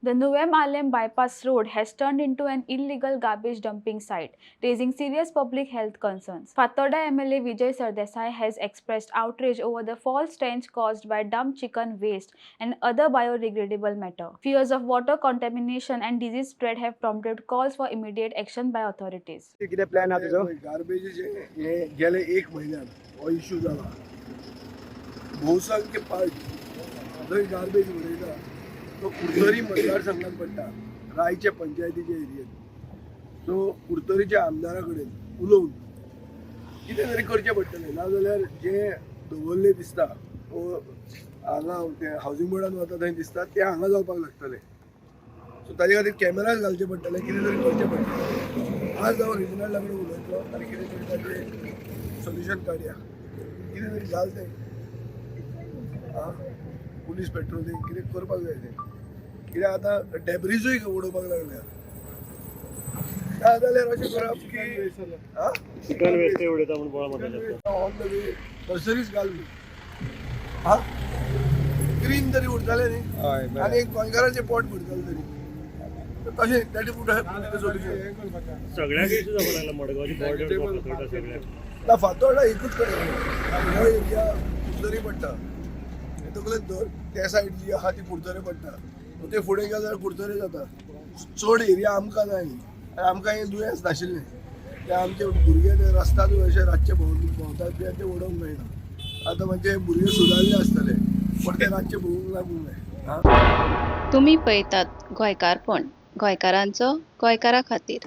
The Nuem Alem bypass road has turned into an illegal garbage dumping site, raising serious public health concerns. Fathoda MLA Vijay Sardesai has expressed outrage over the false stench caused by dumped chicken waste and other biodegradable matter. Fears of water contamination and disease spread have prompted calls for immediate action by authorities. किती plan हा तुझो? Garbage हे गेले एक म्हयन्यान हो issue जाला. बहुसंख्य पार्ट जंय गार्बेज उडयता तो कुडतरी मतदारसंघात पडटा, रायचे पंचायतीचे एरियेत. सो कुडतरीच्या आमदारा कडेन उलोवन कितें तरी करचें पडटलें, नाजाल्यार जे दवरले दिसता हांगा ते हावजींग बोर्डान वता थंय दिसता ते हांगा जावपाक लागतले. सो ताजे खातीर कॅमेराज घालचे पडटले, कितें तरी करचें पडटलें. आज हांव रिजनल लागून उलयतलो आनी कितें तरी ताजें सोल्युशन काडया. कितें तरी घाल तें पुलीस पेट्रोलिंग कितें करपाक जाय तें. कित्याक आतां डॅब्रिजूय उडोवपाक लागल्या. नाजाल्यार अशें करप की चिकन वेस्ट उडयता म्हणून बोळा मारता. ऑन द वे नर्सरीज घाल ग्रीन तरी उरतालें न्ही, आनी एक गोंयकाराचें पोट भरतालें तरी. तशें तेजे फुडें सोल्युशन सगळ्याक इश्यू जावपाक लागला मडगांवची बॉर्डर फातोर्डा सगळ्याक. ना फातोर्डा एकूच कडेन हो एरिया कुडतरी पडटा. तकलेच धर त्या सायड जी आहा ती कुडतरी पडटा. ते फुडें गेले जाल्यार कुडतरी जाता. चड एरिया आमकां जाय न्ही, आमकां हें दुयेंस नाशिल्लें. ते आमचे भुरगे ते रस्त्यार अशे रातचे भोंवतात बी ते उडोवंक मेळना. आतां म्हणजे भुरगे सुदारले आसतले पण ते रातचे भोंवूंक लागूंक जाय. तुम्ही पळयतात गोंयकारपण, गोंयकारांचो गोंयकारा खातीर.